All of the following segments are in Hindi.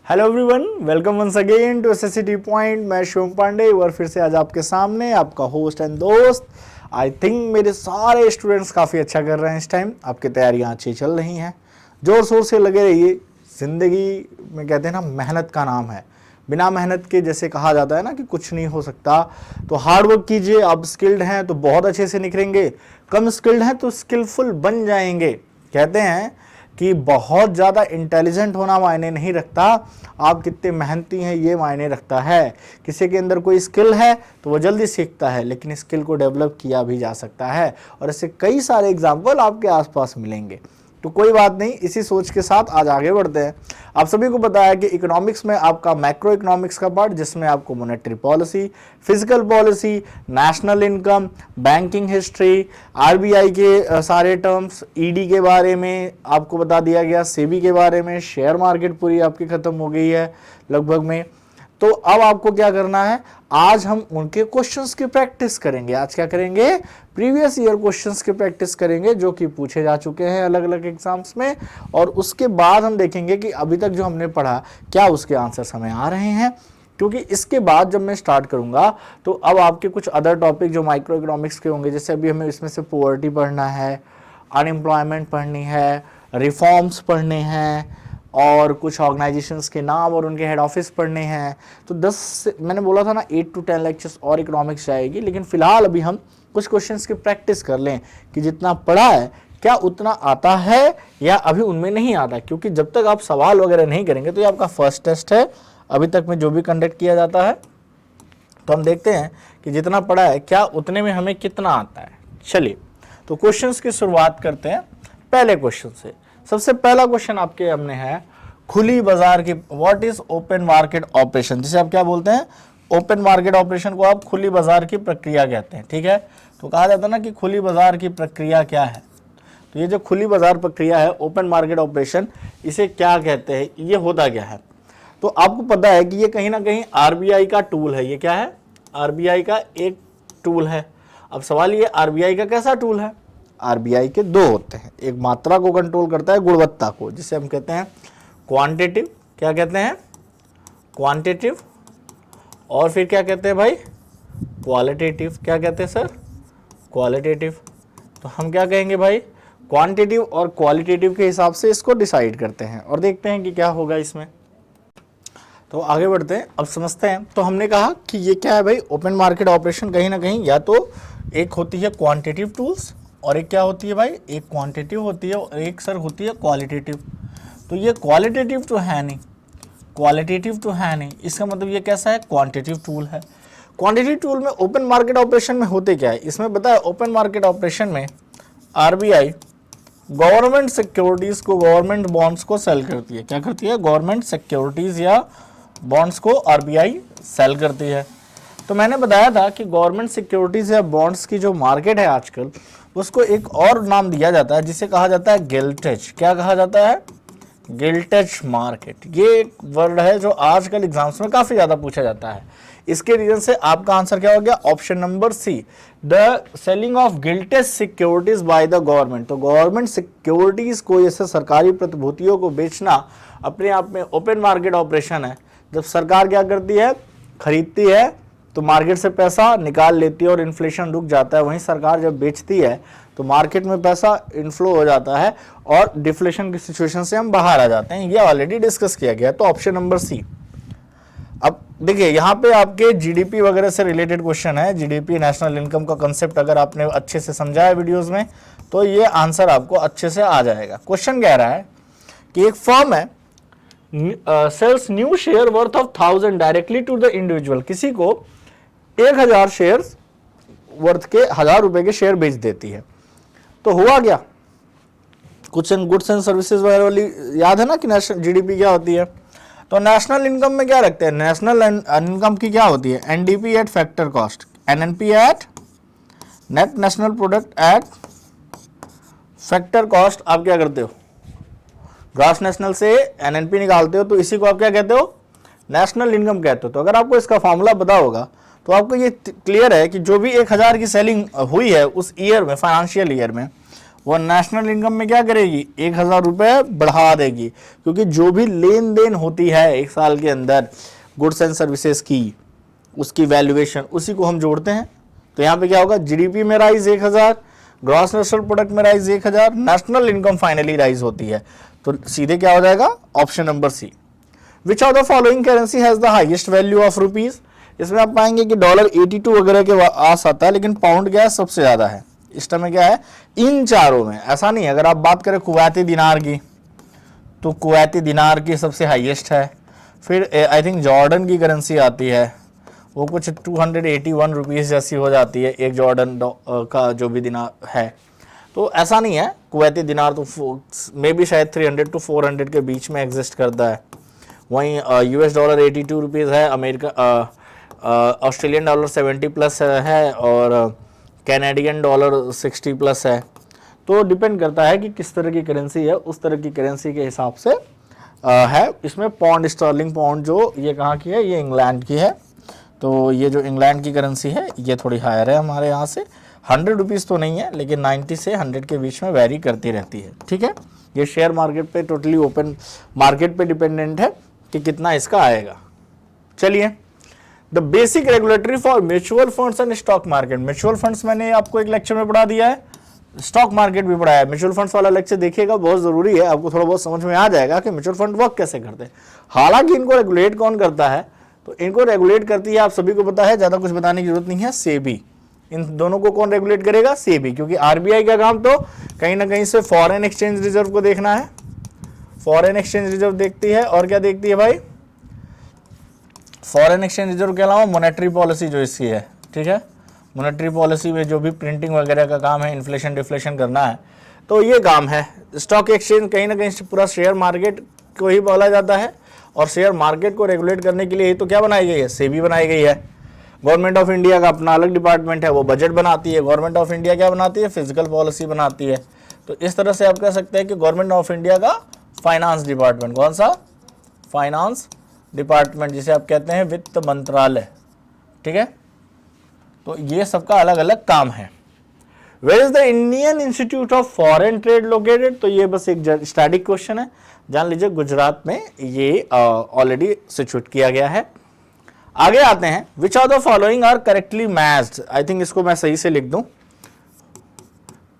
Hello everyone, welcome once again to SSC T point. मैं शिवम पांडे एक बार फिर से आज आपके सामने आपका होस्ट एंड दोस्त। आई थिंक मेरे सारे स्टूडेंट्स काफ़ी अच्छा कर रहे हैं इस टाइम। आपकी तैयारियां अच्छी चल रही हैं, जोर शोर से लगे रहिए। ज़िंदगी में कहते हैं ना, मेहनत का नाम है। बिना मेहनत के जैसे कहा जाता है ना कि कुछ नहीं हो सकता। तो हार्ड वर्क कीजिए। आप स्किल्ड हैं तो बहुत अच्छे से निखरेंगे, कम स्किल्ड हैं तो स्किलफुल बन जाएंगे। कहते हैं कि बहुत ज़्यादा इंटेलिजेंट होना मायने नहीं रखता, आप कितने मेहनती हैं ये मायने रखता है। किसी के अंदर कोई स्किल है तो वो जल्दी सीखता है, लेकिन स्किल को डेवलप किया भी जा सकता है, और ऐसे कई सारे एग्जाम्पल आपके आसपास मिलेंगे। तो कोई बात नहीं, इसी सोच के साथ आज आगे बढ़ते हैं। आप सभी को पता है कि इकोनॉमिक्स में आपका मैक्रो इकोनॉमिक्स का पार्ट, जिसमें आपको monetary policy, physical policy, national income, banking history, RBI के सारे टर्म्स, ईडी के बारे में आपको बता दिया गया, सेबी के बारे में, शेयर मार्केट पूरी आपकी खत्म हो गई है लगभग में। तो अब आपको क्या करना है, आज हम उनके क्वेश्चंस की प्रैक्टिस करेंगे। आज क्या करेंगे, प्रीवियस ईयर क्वेश्चंस की प्रैक्टिस करेंगे जो कि पूछे जा चुके हैं अलग अलग एग्जाम्स में, और उसके बाद हम देखेंगे कि अभी तक जो हमने पढ़ा क्या उसके आंसर्स हमें आ रहे हैं। क्योंकि इसके बाद जब मैं स्टार्ट करूंगा तो अब आपके कुछ अदर टॉपिक जो माइक्रो इकोनॉमिक्स के होंगे, जैसे अभी हमें इसमें से पॉवर्टी पढ़ना है, अनएम्प्लॉयमेंट पढ़नी है, रिफॉर्म्स पढ़ने हैं, और कुछ ऑर्गेनाइजेशंस के नाम और उनके हेड ऑफिस पढ़ने हैं। तो 10 मैंने बोला था ना, 8 to 10 लेक्चर्स और इकोनॉमिक्स जाएगी। लेकिन फिलहाल अभी हम कुछ क्वेश्चंस की प्रैक्टिस कर लें कि जितना पढ़ा है क्या उतना आता है या अभी उनमें नहीं आता। क्योंकि जब तक आप सवाल वगैरह नहीं करेंगे, तो ये आपका फर्स्ट टेस्ट है अभी तक में जो भी कंडक्ट किया जाता है। तो हम देखते हैं कि जितना पढ़ा है क्या उतने में हमें कितना आता है। चलिए, तो क्वेश्चंस की शुरुआत करते हैं पहले क्वेश्चन से। सबसे पहला क्वेश्चन आपके हमने है, खुली बाजार की, what is open market operation. जिसे आप क्या बोलते हैं, ओपन मार्केट ऑपरेशन को आप खुली बाजार की प्रक्रिया कहते हैं। ठीक है, तो कहा जाता है ना कि खुली बाजार की प्रक्रिया क्या है। तो ये जो खुली बाजार प्रक्रिया है, ओपन मार्केट ऑपरेशन, इसे क्या कहते हैं, ये होता क्या है। तो आपको पता है कि ये कहीं ना कहीं आरबीआई का टूल है। ये क्या है, आरबीआई का एक टूल है। अब सवाल ये, आरबीआई का कैसा टूल है। आरबीआई के दो होते हैं, एक मात्रा को कंट्रोल करता है, गुणवत्ता को, जिसे हम कहते हैं क्वांटिटिव, क्या कहते हैं, क्वांटिटिव, और फिर क्या कहते हैं भाई, क्वालिटेटिव। क्या कहते हैं सर, क्वालिटेटिव। तो हम क्या कहेंगे भाई, क्वांटिटिव और क्वालिटेटिव के हिसाब से इसको डिसाइड करते हैं, और देखते हैं कि क्या होगा इसमें। तो आगे बढ़ते हैं, अब समझते हैं। तो हमने कहा कि ये क्या है भाई, ओपन मार्केट ऑपरेशन कहीं ना कहीं या तो एक होती है क्वांटिटिव टूल्स, और एक क्या होती है भाई, एक क्वांटिटिव होती है और एक सर होती है क्वालिटेटिव। तो ये क्वालिटेटिव तो है नहीं, क्वालिटेटिव तो है नहीं, इसका मतलब ये कैसा है, क्वांटिटिव टूल है। क्वांटिटिव टूल में ओपन मार्केट ऑपरेशन में होते क्या है, इसमें बताया ओपन मार्केट ऑपरेशन में आरबीआई गवर्नमेंट सिक्योरिटीज को, गवर्नमेंट बॉन्ड्स को सेल करती है। क्या करती है, गवर्नमेंट सिक्योरिटीज या बॉन्ड्स को आरबीआई सेल करती है। तो मैंने बताया था कि गवर्नमेंट सिक्योरिटीज या बॉन्ड्स की जो मार्केट है आजकल, उसको एक और नाम दिया जाता है जिसे कहा जाता है गिल्टेज। क्या कहा जाता है, गिल्टेज मार्केट। ये एक वर्ड है जो आजकल एग्जाम्स में काफी ज्यादा पूछा जाता है। इसके रीजन से आपका आंसर क्या हो गया, option number C, the selling of gilt edged securities by the government. तो गवर्नमेंट सिक्योरिटीज को, जैसे सरकारी प्रतिभूतियों को बेचना, अपने आप में ओपन मार्केट ऑपरेशन है। जब सरकार क्या करती है, खरीदती है तो मार्केट से पैसा निकाल लेती है और इन्फ्लेशन रुक जाता है। वहीं सरकार जब बेचती है तो मार्केट में पैसा इनफ्लो हो जाता है और डिफ्लेशन की सिचुएशन से हम बाहर आ जाते हैं। ये ऑलरेडी डिस्कस किया गया, तो ऑप्शन नंबर सी। अब देखिए, यहाँ पे आपके जीडीपी वगैरह से रिलेटेड क्वेश्चन है। जीडीपी, नेशनल इनकम का कंसेप्ट अगर आपने अच्छे से समझा है वीडियोज में, तो ये आंसर आपको अच्छे से आ जाएगा। क्वेश्चन कह रहा है कि एक फर्म है, sells new share worth of 1000 directly to the individual. किसी को 1000 शेयर वर्थ के 1000 रुपए के शेयर बेच देती है। तो हुआ क्या, कुछ गुड्स एंड सर्विसेज वगैरह वाली याद है ना कि नेशनल जीडीपी क्या होती है। तो नेशनल इनकम में क्या रखते हैं, नेशनल इनकम की क्या होती है, NDP at factor cost, NNP at net national product at factor cost. आप क्या करते हो, ग्रॉस नेशनल से एनएनपी निकालते हो, तो इसी को आप क्या कहते हो, नेशनल इनकम कहते हो। तो अगर आपको इसका फॉर्मूला पता होगा तो आपको ये क्लियर है कि जो भी 1000 की सेलिंग हुई है उस ईयर में, फाइनेंशियल ईयर में, वो नेशनल इनकम में क्या करेगी, 1,000 रुपये बढ़ा देगी, क्योंकि जो भी लेन देन होती है एक साल के अंदर गुड्स एंड सर्विसेज की, उसकी वैल्यूएशन, उसी को हम जोड़ते हैं। तो यहाँ पे क्या होगा, जीडीपी में राइज 1,000, ग्रॉस नेशनल प्रोडक्ट में rise 1,000, national income finally rise होती है। तो सीधे क्या हो जाएगा, option number C. Which of the following currency has the highest value of rupees. इसमें आप पाएंगे कि $82 वगैरह के आस आता है, लेकिन पाउंड क्या है, सबसे ज्यादा है। इस टाइम में क्या है, इन चारों में ऐसा नहीं है। अगर आप बात करें कुवैती दिनार की, तो कुवैती दिनार की सबसे हाईएस्ट है। फिर आई थिंक जॉर्डन की करेंसी आती है, वो कुछ 281 रुपीज़ जैसी हो जाती है एक जॉर्डन का जो भी दिनार है। तो ऐसा नहीं है, कुवैती दिनार तो मे भी शायद 300 to 400 के बीच में एग्जिस्ट करता है। वहीं US डॉलर 82 रुपीज़ है, अमेरिका ऑस्ट्रेलियन डॉलर 70 प्लस है, और कैनेडियन डॉलर 60 प्लस है। तो डिपेंड करता है कि किस तरह की करेंसी है, उस तरह की करेंसी के हिसाब से है। इसमें पाउंड स्टर्लिंग पाउंड जो ये कहाँ की है, ये इंग्लैंड की है। तो ये जो इंग्लैंड की करेंसी है ये थोड़ी हायर है हमारे यहाँ से, 100 रुपीज़ तो नहीं है, लेकिन 90 से 100 के बीच में वेरी करती रहती है। ठीक है, ये शेयर मार्केट पे, टोटली ओपन मार्केट पे डिपेंडेंट है कि कितना इसका आएगा। चलिए, the basic regulatory for mutual funds and stock market. Mutual funds मैंने आपको एक लेक्चर में पढ़ा दिया है, स्टॉक मार्केट भी पढ़ाया है। म्यूचुअल फंड्स वाला लेक्चर देखिएगा, बहुत जरूरी है, आपको थोड़ा बहुत समझ में आ जाएगा कि म्यूचुअल फंड वर्क कैसे करते हैं। हालांकि इनको रेगुलेट कौन करता है, तो इनको रेगुलेट करती है, आप सभी को पता है, ज्यादा कुछ बताने की जरूरत नहीं है, सेबी। इन दोनों को कौन रेगुलेट करेगा, सेबी, क्योंकि आरबीआई का काम तो कहीं ना कहीं से फॉरेन एक्सचेंज रिजर्व को देखना है, फॉरेन एक्सचेंज रिजर्व देखती है, और क्या देखती है भाई, फॉरेन एक्सचेंज रिजर्व के अलावा मॉनेटरी पॉलिसी जो इसकी है। ठीक है, मॉनेटरी पॉलिसी में जो भी प्रिंटिंग वगैरह का काम है, इन्फ्लेशन डिफ्लेशन करना है, तो ये काम है। स्टॉक एक्सचेंज कहीं ना कहीं पूरा शेयर मार्केट को ही बोला जाता है, और शेयर मार्केट को रेगुलेट करने के लिए तो क्या बनाई गई है, सेबी बनाई गई है। गवर्नमेंट ऑफ इंडिया का अपना अलग डिपार्टमेंट है, वो बजट बनाती है। गवर्नमेंट ऑफ इंडिया क्या बनाती है, फिजिकल पॉलिसी बनाती है। तो इस तरह से आप कह सकते हैं कि गवर्नमेंट ऑफ इंडिया का फाइनेंस डिपार्टमेंट, कौन सा, फाइनेंस डिपार्टमेंट, जिसे आप कहते हैं वित्त मंत्रालय। ठीक है, तो ये सबका अलग अलग काम है। Where is the Indian institute of foreign trade located, तो ये बस एक स्टैटिक क्वेश्चन है, जान लीजिए, गुजरात में ये ऑलरेडी सिचुएट किया गया है। आगे आते हैं, which of the following are correctly matched. I think इसको मैं सही से लिख दूं,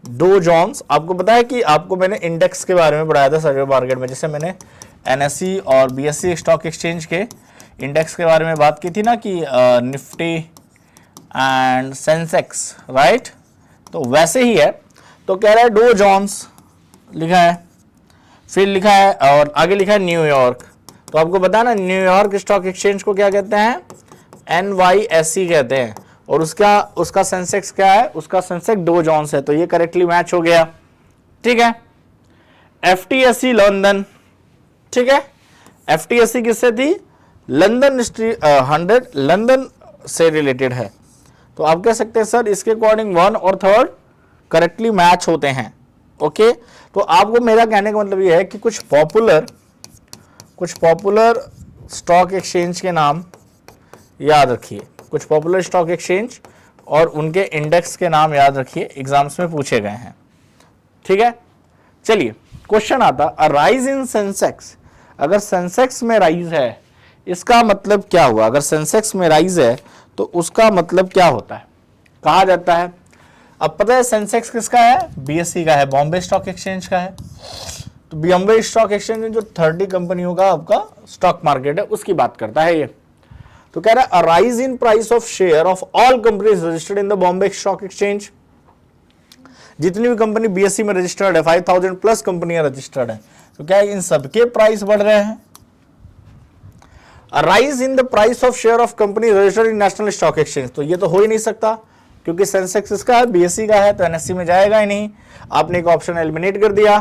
डो जोन्स। आपको पता है कि आपको मैंने इंडेक्स के बारे में पढ़ाया था सर्वे मार्केट में, जैसे मैंने एनएसई और बीएसई स्टॉक एक्सचेंज के इंडेक्स के बारे में बात की थी ना, कि निफ्टी एंड सेंसेक्स, राइट। तो वैसे ही है, तो कह रहा है डो जोन्स लिखा है, फिर लिखा है और आगे लिखा है न्यूयॉर्क। तो आपको पता है ना, न्यूयॉर्क स्टॉक एक्सचेंज को क्या कहते हैं, NYSE कहते हैं, और उसका सेंसेक्स क्या है, उसका सेंसेक्स डो जोन्स है। तो ये करेक्टली मैच हो गया। ठीक है, FTSE लंदन, ठीक है, FTSE किससे थी, लंदन 100 लंदन से रिलेटेड है। तो आप कह सकते हैं सर इसके अकॉर्डिंग 1 और 3 करेक्टली मैच होते हैं। ओके, तो आपको मेरा कहने का मतलब ये है कि कुछ पॉपुलर स्टॉक एक्सचेंज के नाम याद रखिए, कुछ पॉपुलर स्टॉक एक्सचेंज और उनके इंडेक्स के नाम याद रखिए, एग्जाम्स में पूछे गए हैं। ठीक है, चलिए क्वेश्चन आता, अ राइज इन सेंसेक्स। अगर सेंसेक्स में राइज है, इसका मतलब क्या हुआ, अगर सेंसेक्स में राइज है तो उसका मतलब क्या होता है, कहा जाता है। अब पता है सेंसेक्स किसका है, बीएसई का है, बॉम्बे स्टॉक एक्सचेंज का है। तो बॉम्बे स्टॉक एक्सचेंज में जो 30 कंपनियों का आपका स्टॉक मार्केट है, उसकी बात करता है ये। तो कह रहा है, a rise in price of share of all companies registered in the Bombay Stock exchange. जितनी भी कंपनी बीएसई में रजिस्टर्ड है, 5000 प्लस कंपनियां रजिस्टर्ड है, तो क्या इन सबके प्राइस बढ़ रहे हैं। Rise in the price of share of company registered in national stock exchange, तो ये तो हो ही नहीं सकता, क्योंकि सेंसेक्स इसका है, बीएसई का है, तो एनएसई में जाएगा ही नहीं। आपने एक ऑप्शन एलिमिनेट कर दिया।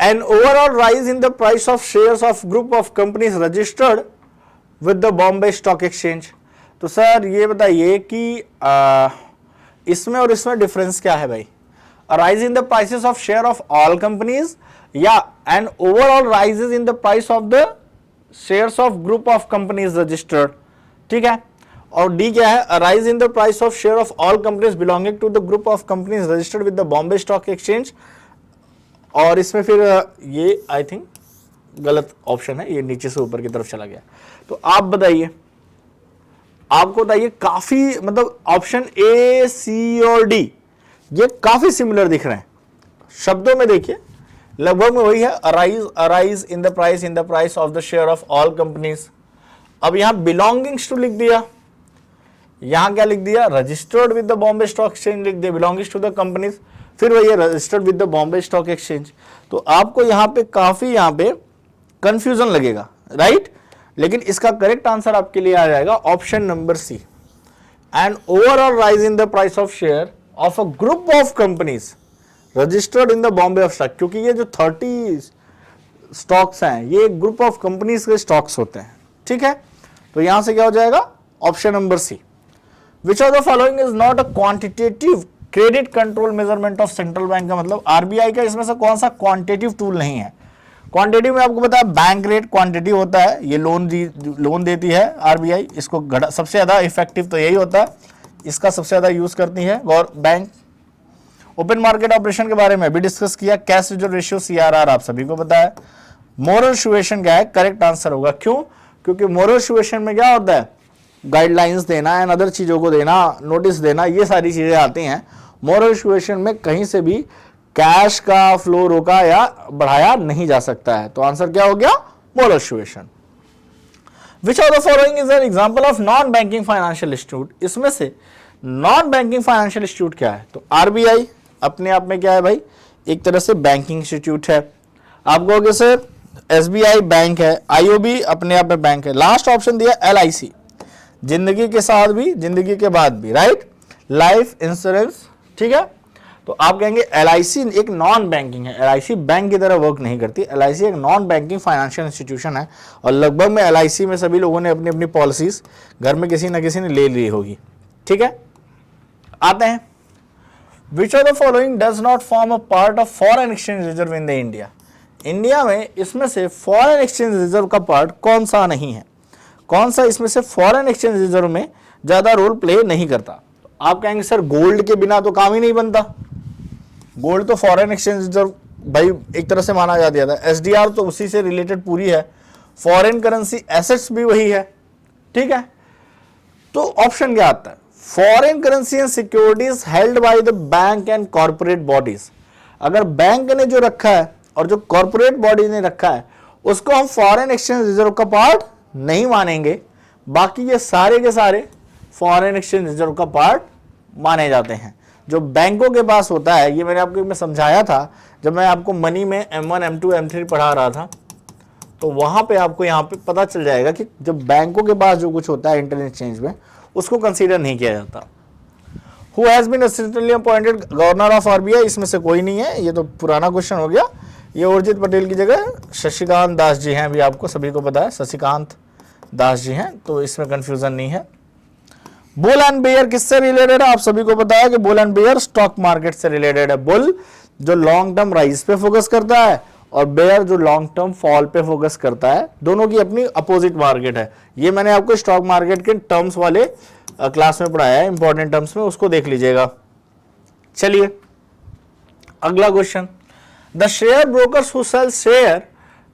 An overall rise in the price of shares of group of companies registered with the Bombay Stock exchange. तो सर ये बताइए कि इसमें और इसमें डिफरेंस क्या है भाई, rise in the prices of share of all companies, या an overall rises in the price of the shares of group of companies registered. ठीक है, और डी क्या है, a rise in the price of share of all companies belonging to the group of companies registered with the Bombay Stock Exchange. और इसमें फिर ये आई थिंक गलत ऑप्शन है, ये नीचे से ऊपर की तरफ चला गया। तो आप बताइए, आपको बताइए, काफी मतलब ऑप्शन ए, सी और डी ये काफी सिमिलर दिख रहे हैं। शब्दों में देखिए लगभग में वही है, a rise in the price of the share of all companies. अब यहां बिलोंगिंग्स टू लिख दिया, यहां क्या लिख दिया, registered with the Bombay Stock exchange लिख दिया, बिलोंगिंग्स टू द कंपनीज, फिर वही है registered with the Bombay Stock exchange. तो आपको यहां पे काफी यहां पे कंफ्यूजन लगेगा, राइट। लेकिन इसका करेक्ट आंसर आपके लिए आ जाएगा option number C, and overall rise in the price of share of a group of companies registered in the Bombay of stock. क्योंकि ये जो 30 स्टॉक्स हैं ये ग्रुप ऑफ कंपनीज के स्टॉक्स होते हैं, ठीक है। तो यहां से क्या हो जाएगा, option number C. Which of the following is not a quantitative credit control measurement of central bank का मतलब आरबीआई का इसमें से कौन सा क्वांटिटेटिव टूल नहीं है। क्वांटिटेटिव में आपको पता है बैंक रेट क्वांटिटेटिव होता है, ये लोन देती है आरबीआई, इसको सबसे ज्यादा इफेक्टिव तो यही होता है, इसका सबसे ज्यादा यूज करती है गौर बैंक। ओपन मार्केट ऑपरेशन के बारे में भी डिस्कस किया, कैश रिजर्व रेशियो सीआरआर आप सभी को पता है। मोरल सुएशन क्या है, करेक्ट आंसर होगा, क्यों, क्योंकि मोरल सुएशन में क्या होता है, गाइडलाइंस देना एंड अदर चीजों को देना, नोटिस देना, ये सारी चीजें आती हैं। मोरल सुएशन में कहीं से भी कैश का फ्लो रोका या बढ़ाया नहीं जा सकता है। तो आंसर क्या हो गया, moral suasion. Which of the following is an example of non banking financial institute, इसमें से नॉन बैंकिंग फाइनेंशियल इंस्टीट्यूट क्या है। तो आरबीआई अपने आप में क्या है भाई, एक तरह से बैंकिंग इंस्टीट्यूट है। आप कहोगे सर एसबीआई बैंक है, आईओबी अपने आप में बैंक है। लास्ट ऑप्शन दिया एलआईसी, जिंदगी के साथ भी जिंदगी के बाद भी, राइट, लाइफ इंश्योरेंस, ठीक है। तो आप कहेंगे एलआईसी एक नॉन बैंकिंग है, एलआईसी बैंक की तरह वर्क नहीं करती, एलआईसी एक नॉन बैंकिंग फाइनेंशियल इंस्टीट्यूशन है। और लगभग में एलआईसी में सभी लोगों ने अपनी अपनी पॉलिसीज घर में किसी ना किसी ने ले ली होगी, ठीक है। आते हैं, which of the following does not form a part of foreign exchange reserve in the India. India में इसमें से फॉरेन एक्सचेंज रिजर्व का पार्ट कौन सा नहीं है, कौन सा इसमें से फॉरेन एक्सचेंज रिजर्व में ज्यादा रोल प्ले नहीं करता। आप कहेंगे सर गोल्ड के बिना तो काम ही नहीं बनता, गोल्ड तो फॉरेन एक्सचेंज रिजर्व भाई एक तरह से माना जा दिया था, एसडीआर तो उसी से रिलेटेड पूरी है, फॉरेन करेंसी एसेट्स भी वही है, ठीक है। तो ऑप्शन क्या आता है, foreign currency and securities held by the bank and corporate bodies. अगर बैंक ने जो रखा है और जो कॉर्पोरेट बॉडी ने रखा है उसको हम फॉरेन एक्सचेंज रिजर्व का पार्ट नहीं मानेंगे, बाकी ये सारे के सारे फॉरेन एक्सचेंज रिजर्व का पार्ट माने जाते हैं। जो बैंकों के पास होता है, ये मैंने आपको मैं समझाया था जब मैं आपको मनी में M1, M2, M3 पढ़ा रहा था, तो वहां पे आपको यहाँ पे पता चल जाएगा कि जब बैंकों के पास जो कुछ होता है इंटरनेट एक्सचेंज में उसको कंसीडर नहीं किया जाता। Who has been recently appointed governor of RBI, इसमें से कोई नहीं है, ये तो पुराना क्वेश्चन हो गया। ये उर्जित पटेल की जगह शशिकांत दास जी हैं, अभी आपको सभी को पता है शशिकांत दास जी हैं, तो इसमें कंफ्यूजन नहीं है। बुल एंड बेयर किससे रिलेटेड है, आप सभी को पता है कि bull and bear stock market से रिलेटेड है। बुल जो लॉन्ग टर्म राइज पे फोकस करता है और बेयर जो लॉन्ग टर्म फॉल पे फोकस करता है, दोनों की अपनी अपोजिट मार्केट है। ये मैंने आपको स्टॉक मार्केट के टर्म्स वाले क्लास में पढ़ाया है, इंपॉर्टेंट टर्म्स में, उसको देख लीजिएगा। चलिए अगला question, the share brokers who sell share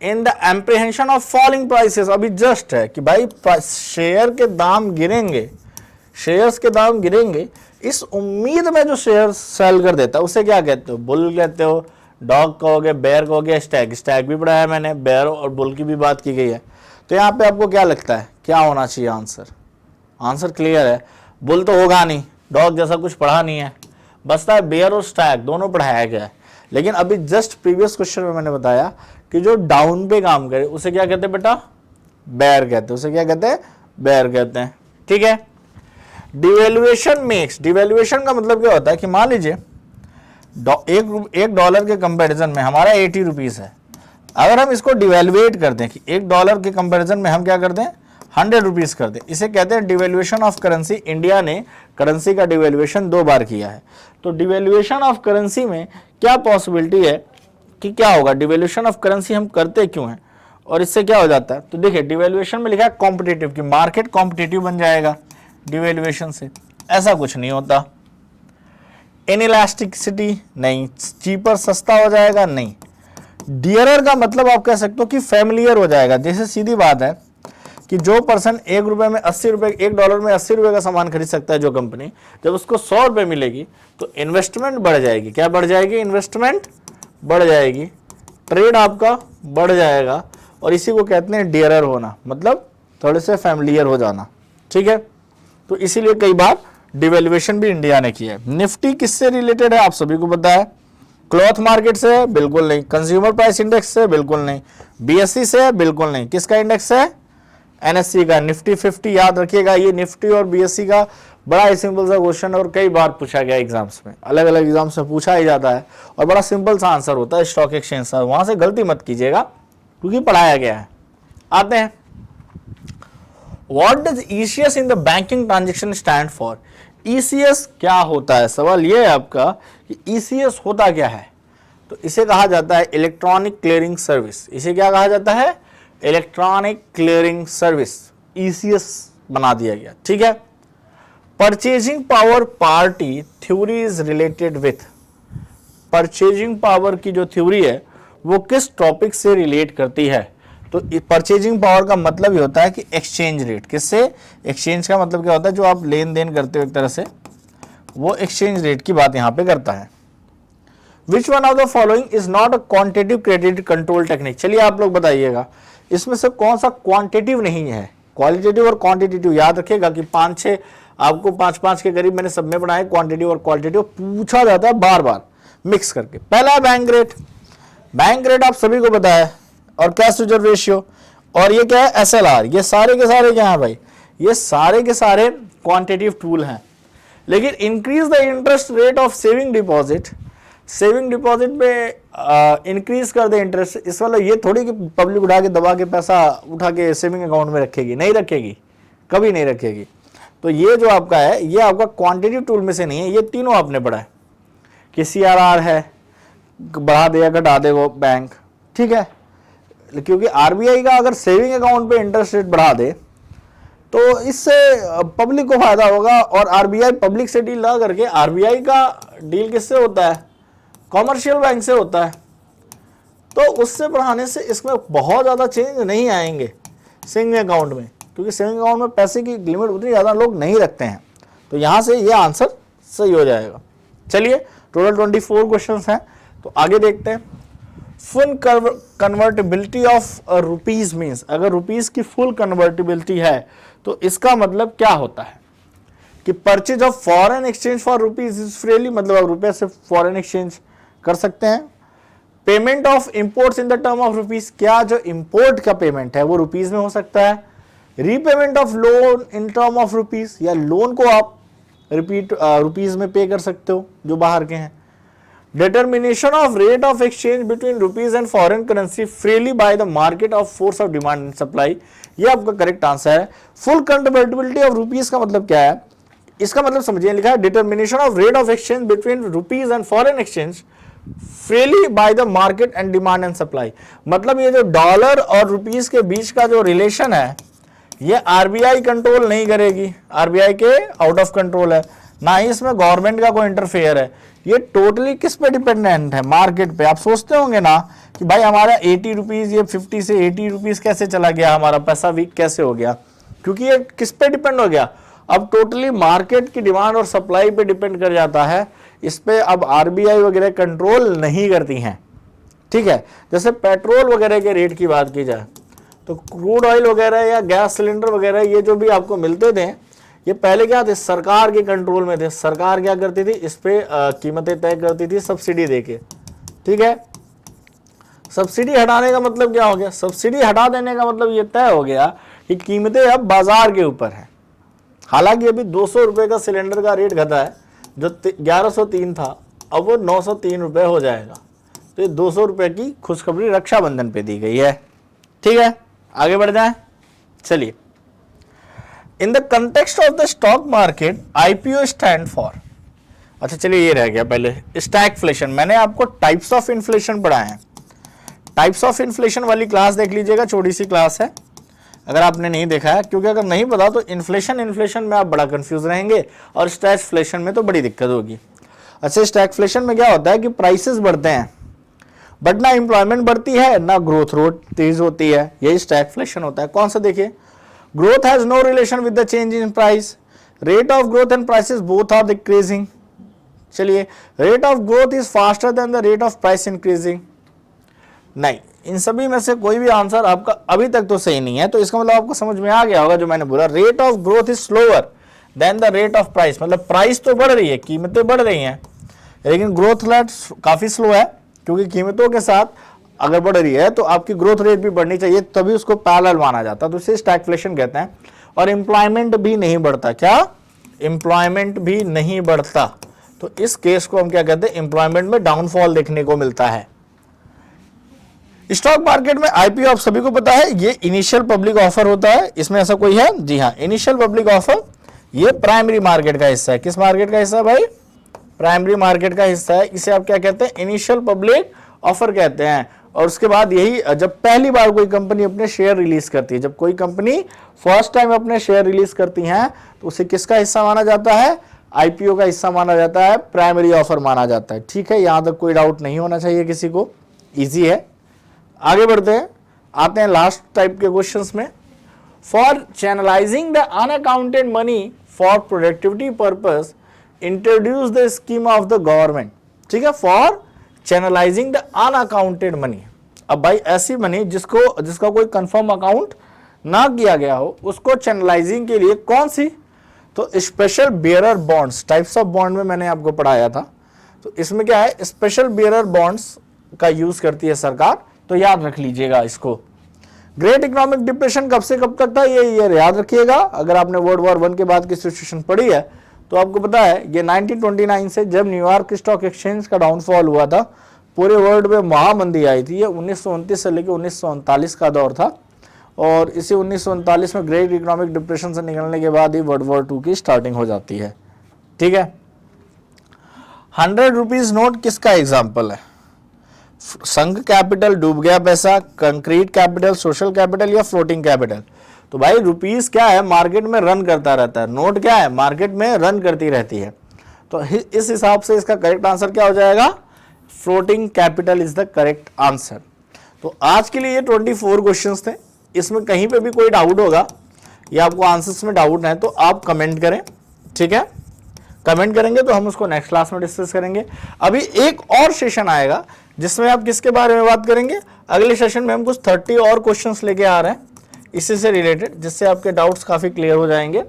in the apprehension of falling prices, अभी जस्ट है कि भाई शेयर के दाम गिरेंगे, शेयर्स के दाम गिरेंगे, इस उम्मीद में जो शेयर सेल कर देता है उसे क्या कहते हो, बुल कहते हो, डॉग कहोगे, बेयर कहोगे, स्टैग, स्टैग भी पढ़ाया मैंने, बेयर और बुल की भी बात की गई है। तो यहाँ पे आपको क्या लगता है क्या होना चाहिए आंसर, आंसर क्लियर है, बुल तो होगा नहीं, डॉग जैसा कुछ पढ़ा नहीं है, बसता है बेयर और स्टैग, दोनों पढ़ाया गया है। लेकिन अभी जस्ट प्रीवियस क्वेश्चन में मैंने बताया कि जो डाउन पे काम करे उसे क्या कहते हैं बेटा, बेयर कहते हैं, उसे क्या कहते हैं, बेयर कहते हैं, ठीक है। डिवेल्युएशन मेक्स, डिवेल्युएशन का मतलब क्या होता है कि मान लीजिए एक डॉलर के कंपैरिजन में हमारा 80 रुपीस है, अगर हम इसको डिवेल्युएट कर दें कि एक डॉलर के कंपैरिजन में हम क्या कर दें 100 रुपीस कर दें, इसे कहते हैं डिवेल्युएशन ऑफ करेंसी। इंडिया ने करेंसी का डिवेल्युएशन 2 बार किया है। तो डिवेल्युएशन ऑफ करेंसी में क्या पॉसिबिलिटी है कि क्या होगा, डिवेल्युएशन ऑफ करेंसी हम करते क्यों हैं और इससे क्या हो जाता है। तो देखिए डिवेल्युएशन में लिखा है कॉम्पिटिटिव, कि मार्केट कॉम्पिटिटिव बन जाएगा, डिवेल्युएशन से, ऐसा कुछ नहीं होता। इनइलास्टिसिटी नहीं, चीपर सस्ता हो जाएगा नहीं। डियरर का मतलब आप कह सकते हो कि फैमिलियर हो जाएगा। जैसे सीधी बात है कि जो पर्सन $1 में 80 रुपए, $1 में 80 रुपए का सामान खरीद सकता है, जो कंपनी, जब उसको 100 रुपए मिलेगी तो इन्वेस्टमेंट बढ़ जाएगी। क्या बढ़ जाएगी? इन्वेस्टमेंट बढ़ जाएगी, ट्रेड आपका बढ़ जाएगा, और इसी को कहते हैं डियरर होना, मतलब थोड़े से फैमिलियर हो जाना। ठीक है, तो इसीलिए कई बार डिवेल्युएशन भी इंडिया ने किया है। निफ्टी किससे रिलेटेड है? आप सभी को पता है। क्लॉथ मार्केट से है? बिल्कुल नहीं। कंज्यूमर प्राइस इंडेक्स से? बिल्कुल नहीं। बीएससी से है? बिल्कुल नहीं। किसका इंडेक्स है? एनएससी का। निफ्टी 50 याद रखिएगा। ये निफ्टी और बीएससी का बड़ा ही सिंपल सा क्वेश्चन और कई बार पूछा गया एग्जाम्स में, अलग अलग एग्जाम्स में पूछा ही जाता है और बड़ा सिंपल सा आंसर होता है स्टॉक एक्सचेंज का। वहां से गलती मत कीजिएगा क्योंकि पढ़ाया गया है। आते हैं, what does ECS in the banking transaction stand for? ECS क्या होता है? सवाल यह है आपका कि ईसीएस होता क्या है। तो इसे कहा जाता है इलेक्ट्रॉनिक क्लियरिंग सर्विस। इसे क्या कहा जाता है? Electronic clearing service. ईसीएस बना दिया गया। ठीक है। Purchasing power party theory is related with. Purchasing power की जो थ्योरी है वो किस टॉपिक से रिलेट करती है? तो परचेजिंग पावर का मतलब ये होता है कि एक्सचेंज रेट। किससे? एक्सचेंज का मतलब क्या होता है? जो आप लेन देन करते हो एक तरह से, वो एक्सचेंज रेट की बात यहां पे करता है। Which one of the following is not a quantitative credit control technique? चलिए आप लोग बताइएगा, इसमें से कौन सा क्वांटिटेटिव नहीं है? क्वालिटेटिव और क्वांटिटेटिव याद रखिएगा कि 5-6 आपको 5-5 के करीब मैंने सब में बनाए। क्वांटिटेटिव और क्वालिटेटिव पूछा जाता है बार बार मिक्स करके। पहला है बैंक रेट। बैंक रेट आप सभी को पता है, और कैश रिजर्व रेशियो, और ये क्या है? एसएलआर। ये सारे के सारे क्या है भाई? ये सारे के सारे क्वांटिटेटिव टूल हैं। लेकिन increase the interest rate of saving deposit, saving deposit पे इंक्रीज कर दे इंटरेस्ट, इस वाला ये थोड़ी कि पब्लिक उठा के दबा के पैसा उठा के सेविंग अकाउंट में रखेगी, नहीं रखेगी, कभी नहीं रखेगी। तो ये जो आपका है ये आपका क्वांटिटेटिव टूल में से नहीं है। ये तीनों आपने पढ़ा है कि सीआरआर है, बढ़ा दे या घटा दे वो बैंक। ठीक है, क्योंकि आरबीआई का अगर सेविंग अकाउंट पे इंटरेस्ट रेट बढ़ा दे तो इससे पब्लिक को फायदा होगा, और आरबीआई पब्लिक से डील ना करके आरबीआई का डील किससे होता है? कॉमर्शियल बैंक से होता है। तो उससे बढ़ाने से इसमें बहुत ज़्यादा चेंज नहीं आएंगे सेविंग अकाउंट में, क्योंकि सेविंग अकाउंट में पैसे की लिमिट उतनी ज़्यादा लोग नहीं रखते हैं। तो यहाँ से ये आंसर सही हो जाएगा। चलिए, टोटल 24 क्वेश्चन हैं, तो आगे देखते हैं। Full convertibility of rupees means, अगर रुपीज की फुल कन्वर्टिबिलिटी है तो इसका मतलब क्या होता है? कि purchase of foreign exchange for rupees is freely, मतलब आप रुपये से फॉरेन एक्सचेंज कर सकते हैं। Payment of imports in the term of rupees, क्या जो इंपोर्ट का पेमेंट है वो रुपीज में हो सकता है। Repayment of loan in term of rupees, या लोन को आप रिपीट रुपीज में पे कर सकते हो जो बाहर के हैं। Determination of rate of exchange between rupees and foreign currency freely by the market of force of demand and supply, ये आपका करेक्ट आंसर है। फुल कन्वर्टिबिलिटी ऑफ रुपीज का मतलब क्या है? इसका मतलब समझिए, लिखा है determination of rate of exchange between rupees and foreign exchange freely by the market and demand and supply. मतलब ये जो डॉलर और रुपीज के बीच का जो रिलेशन है ये आरबीआई कंट्रोल नहीं करेगी, आरबीआई के आउट ऑफ कंट्रोल है, ना ही इसमें गवर्नमेंट का कोई इंटरफेयर है। ये टोटली किस पे डिपेंडेंट है? मार्केट पे। आप सोचते होंगे ना कि भाई हमारा 80 रुपीज, ये 50 से 80 रुपीज कैसे चला गया, हमारा पैसा वीक कैसे हो गया? क्योंकि ये किस पे डिपेंड हो गया? अब टोटली मार्केट की डिमांड और सप्लाई पे डिपेंड कर जाता है। इस पे अब आरबीआई वगैरह कंट्रोल नहीं करती हैं। ठीक है, जैसे पेट्रोल वगैरह के रेट की बात की जाए तो क्रूड ऑयल वगैरह या गैस सिलेंडर वगैरह ये जो भी आपको मिलते थे, ये पहले क्या थे? सरकार के कंट्रोल में थे। सरकार क्या करती थी? इस पे कीमतें तय करती थी सब्सिडी देके। ठीक है, सब्सिडी हटाने का मतलब क्या हो गया? सब्सिडी हटा देने का मतलब ये तय हो गया कि कीमतें अब बाजार के ऊपर है। हालांकि अभी 200 रुपए का सिलेंडर का रेट घटा है, जो 1103 था अब वो 903 रुपए हो जाएगा। तो ये 200 रुपए की खुशखबरी रक्षाबंधन पे दी गई है। ठीक है, आगे बढ़ जाए। चलिए, in the context of the stock market IPO stand for, अच्छा चलिए ये रह गया पहले, स्टैगफ्लेशन। मैंने आपको टाइप्स ऑफ इन्फ्लेशन पढ़ाए हैं। टाइप्स ऑफ इन्फ्लेशन वाली क्लास देख लीजिएगा, छोटी सी क्लास है, अगर आपने नहीं देखा है, क्योंकि अगर नहीं पता तो इन्फ्लेशन में आप बड़ा कंफ्यूज रहेंगे और स्टैगफ्लेशन में तो बड़ी दिक्कत होगी। अच्छा, स्टैगफ्लेशन में क्या होता है कि प्राइसेस बढ़ते हैं बट ना एम्प्लॉयमेंट बढ़ती है ना ग्रोथ रेट तेज होती है, यही स्टैगफ्लेशन होता है। कौन सा देखिए, growth has no relation with the change in price, rate of growth and prices both are decreasing. चलिए, rate of growth is faster than the rate of price increasing. नहीं, इन सभी में से कोई भी आंसर आपका अभी तक तो सही नहीं है। तो इसका मतलब आपको समझ में आ गया होगा जो मैंने बोला, rate of growth is slower then the rate of price. मतलब प्राइस तो बढ़ रही है, कीमतें बढ़ रही हैं, लेकिन ग्रोथ रेट काफी स्लो है, क्योंकि कीमतों के साथ अगर बढ़ रही है तो आपकी ग्रोथ रेट भी बढ़नी चाहिए, तभी उसको पैरेलल माना जाता है, तो इसे स्टैगफ्लेशन कहते हैं। और एम्प्लॉयमेंट भी नहीं बढ़ता, क्या एम्प्लॉयमेंट भी नहीं बढ़ता, तो इस केस को हम क्या कहते हैं, एम्प्लॉयमेंट में डाउनफॉल देखने को मिलता है। स्टॉक मार्केट में आईपीओ आप सभी को पता है, ये इनिशियल पब्लिक ऑफर होता है। इसमें ऐसा कोई है? जी हाँ, इनिशियल पब्लिक ऑफर ये प्राइमरी मार्केट का हिस्सा है। किस मार्केट का हिस्सा भाई? प्राइमरी मार्केट का हिस्सा है। इसे आप क्या कहते हैं? इनिशियल पब्लिक ऑफर कहते हैं। और उसके बाद यही जब पहली बार कोई कंपनी अपने शेयर रिलीज करती है, जब कोई कंपनी फर्स्ट टाइम अपने शेयर रिलीज करती है तो उसे किसका हिस्सा माना जाता है? आईपीओ का हिस्सा माना जाता है, प्राइमरी ऑफर माना जाता है। ठीक है, यहां तक कोई डाउट नहीं होना चाहिए किसी को, इजी है। आगे बढ़ते हैं, आते हैं लास्ट टाइप के क्वेश्चंस में। For channelising the unaccounted money for productivity purpose introduce the scheme of the government. ठीक है, for channelising the unaccounted money. अब भाई ऐसी मनी जिसका कोई कंफर्म अकाउंट ना किया गया हो, उसको चैनलाइजिंग के लिए कौन सी? तो special bearer bonds, types of bond में मैंने आपको पढ़ाया था। तो इसमें क्या है, स्पेशल बेयरर बॉन्ड्स का यूज करती है सरकार, तो याद रख लीजिएगा इसको। ग्रेट इकोनॉमिक डिप्रेशन कब से कब तक था, ये याद रखिएगा। अगर आपने वर्ल्ड वॉर 1 के बाद की सिचुएशन पढ़ी है तो आपको पता है ये 1929 से जब न्यूयॉर्क स्टॉक एक्सचेंज का डाउनफॉल हुआ था, पूरे वर्ल्ड में महामंदी आई थी। ये 1929 से लेकर 1939 का दौर था, और इसी 1939 में ग्रेट इकोनॉमिक डिप्रेशन से निकलने के बाद ही वर्ल्ड वॉर 2 की स्टार्टिंग हो जाती है। ठीक है, 100 रुपीज नोट किसका एग्जाम्पल है? संघ कैपिटल, डूब गया पैसा, कंक्रीट कैपिटल, सोशल कैपिटल या फ्लोटिंग कैपिटल? तो भाई रुपीस क्या है, मार्केट में रन करता रहता है, नोट क्या है, मार्केट में रन करती रहती है। तो इस हिसाब से इसका करेक्ट आंसर क्या हो जाएगा? Floating capital is the correct answer. तो आज के लिए ये 24 क्वेश्चंस थे। इसमें कहीं पे भी कोई डाउट होगा या आपको आंसर्स में डाउट है तो आप कमेंट करें। ठीक है, कमेंट करेंगे तो हम उसको नेक्स्ट क्लास में डिस्कस करेंगे। अभी एक और सेशन आएगा जिसमें आप किसके बारे में बात करेंगे? अगले सेशन में हम कुछ 30 और क्वेश्चंस लेके आ रहे हैं इसी से रिलेटेड, जिससे आपके डाउट्स काफ़ी क्लियर हो जाएंगे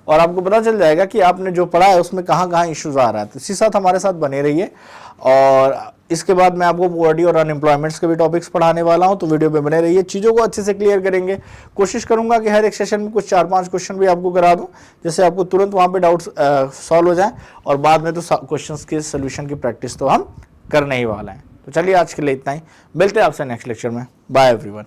और आपको पता चल जाएगा कि आपने जो पढ़ा है उसमें कहाँ कहाँ इश्यूज आ रहा है। तो इसी साथ हमारे साथ बने रहिए। और इसके बाद मैं आपको पॉवर्टी और अनएम्प्लॉयमेंट्स के भी टॉपिक्स पढ़ाने वाला हूं, तो वीडियो में बने रहिए। चीज़ों को अच्छे से क्लियर करेंगे, कोशिश करूंगा कि हर एक सेशन में कुछ 4-5 क्वेश्चन भी आपको करा दूं, जिससे आपको तुरंत वहां पे डाउट्स सॉल्व हो जाए, और बाद में तो क्वेश्चंस के सोल्यूशन की प्रैक्टिस तो हम करने ही वाला है। तो चलिए आज के लिए इतना ही, मिलते हैं आपसे नेक्स्ट लेक्चर में। Bye everyone.